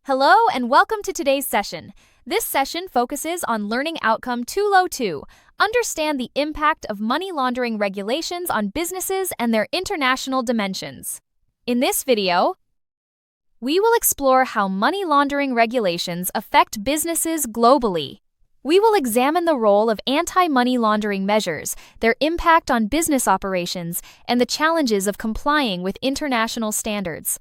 Hello and welcome to today's session. This session focuses on learning outcome 2 LO2. Understand the impact of money laundering regulations on businesses and their international dimensions. In this video, we will explore how money laundering regulations affect businesses globally. We will examine the role of anti-money laundering measures, their impact on business operations, and the challenges of complying with international standards.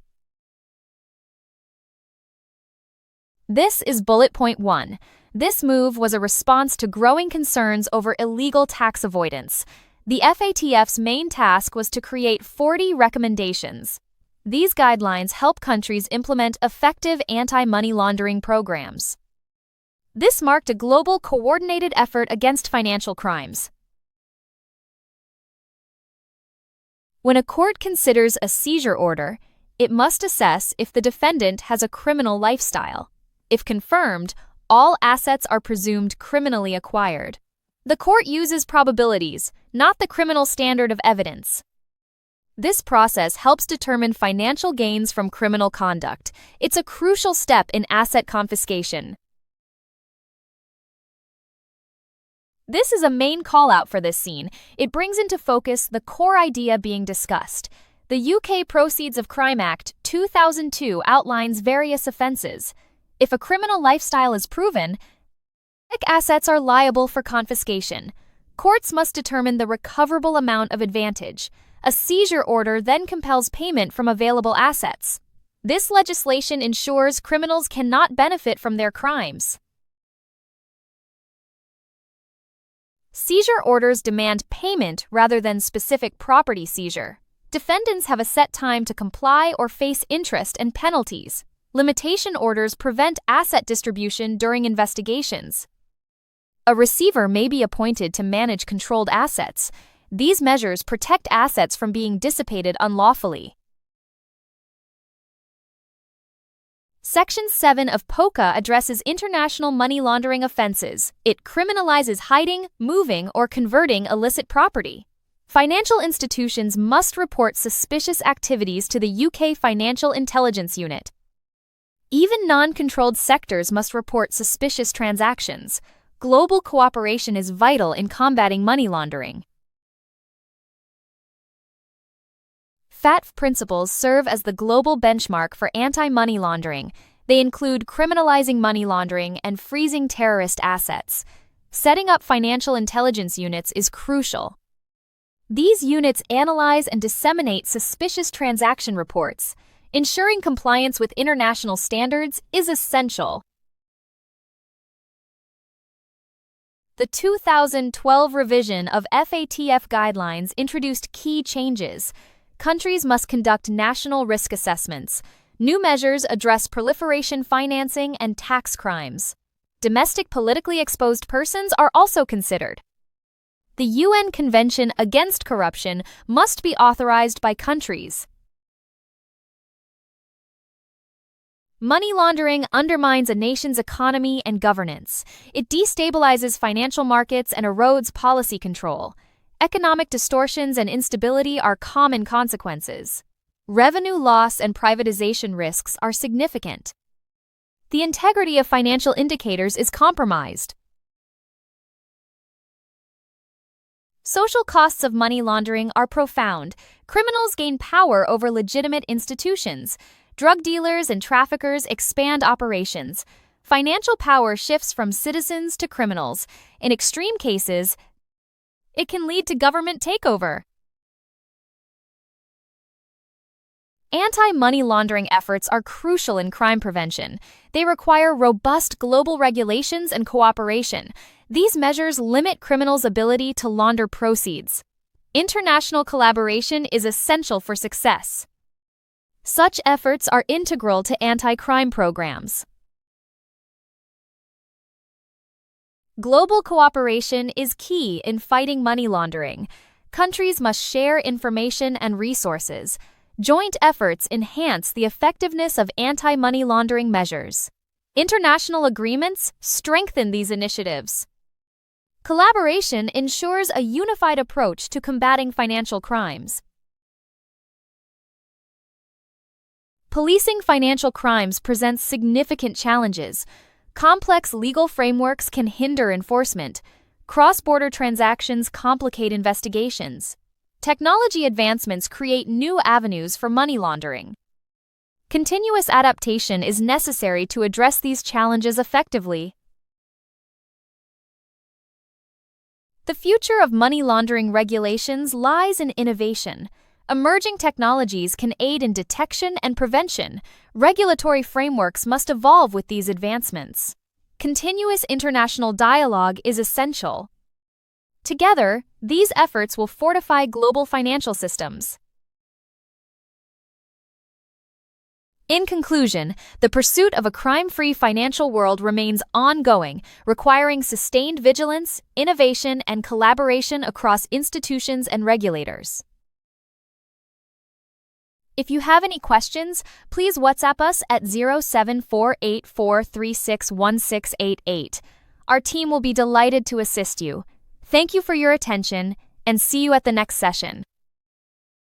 This is bullet point 1. This move was a response to growing concerns over illegal tax avoidance. The FATF's main task was to create 40 recommendations. These guidelines help countries implement effective anti-money laundering programs. This marked a global coordinated effort against financial crimes. When a court considers a seizure order, it must assess if the defendant has a criminal lifestyle. If confirmed, all assets are presumed criminally acquired. The court uses probabilities, not the criminal standard of evidence. This process helps determine financial gains from criminal conduct. It's a crucial step in asset confiscation. This is a main call-out for this scene. It brings into focus the core idea being discussed. The UK Proceeds of Crime Act 2002 outlines various offenses. If a criminal lifestyle is proven, assets are liable for confiscation. Courts must determine the recoverable amount of advantage. A seizure order then compels payment from available assets. This legislation ensures criminals cannot benefit from their crimes. Seizure orders demand payment rather than specific property seizure. Defendants have a set time to comply or face interest and penalties. Limitation orders prevent asset distribution during investigations. A receiver may be appointed to manage controlled assets. These measures protect assets from being dissipated unlawfully. Section 7 of POCA addresses international money laundering offenses. It criminalizes hiding, moving, or converting illicit property. Financial institutions must report suspicious activities to the UK Financial Intelligence Unit. Even non-controlled sectors must report suspicious transactions. Global cooperation is vital in combating money laundering. FATF principles serve as the global benchmark for anti-money laundering. They include criminalizing money laundering and freezing terrorist assets. Setting up financial intelligence units is crucial. These units analyze and disseminate suspicious transaction reports. Ensuring compliance with international standards is essential. The 2012 revision of FATF guidelines introduced key changes. Countries must conduct national risk assessments. New measures address proliferation financing and tax crimes. Domestic politically exposed persons are also considered. The UN Convention Against Corruption must be authorized by countries. Money laundering undermines a nation's economy and governance. It destabilizes financial markets and erodes policy control. Economic distortions and instability are common consequences. Revenue loss and privatization risks are significant. The integrity of financial indicators is compromised. Social costs of money laundering are profound. Criminals gain power over legitimate institutions. Drug dealers and traffickers expand operations. Financial power shifts from citizens to criminals. In extreme cases, it can lead to government takeover. Anti-money laundering efforts are crucial in crime prevention. They require robust global regulations and cooperation. These measures limit criminals' ability to launder proceeds. International collaboration is essential for success. Such efforts are integral to anti-crime programs. Global cooperation is key in fighting money laundering. Countries must share information and resources. Joint efforts enhance the effectiveness of anti-money laundering measures. International agreements strengthen these initiatives. Collaboration ensures a unified approach to combating financial crimes. Policing financial crimes presents significant challenges. Complex legal frameworks can hinder enforcement. Cross-border transactions complicate investigations. Technology advancements create new avenues for money laundering. Continuous adaptation is necessary to address these challenges effectively. The future of money laundering regulations lies in innovation. Emerging technologies can aid in detection and prevention. Regulatory frameworks must evolve with these advancements. Continuous international dialogue is essential. Together, these efforts will fortify global financial systems. In conclusion, the pursuit of a crime-free financial world remains ongoing, requiring sustained vigilance, innovation, and collaboration across institutions and regulators. If you have any questions, please WhatsApp us at 07484361688. Our team will be delighted to assist you. Thank you for your attention, and see you at the next session.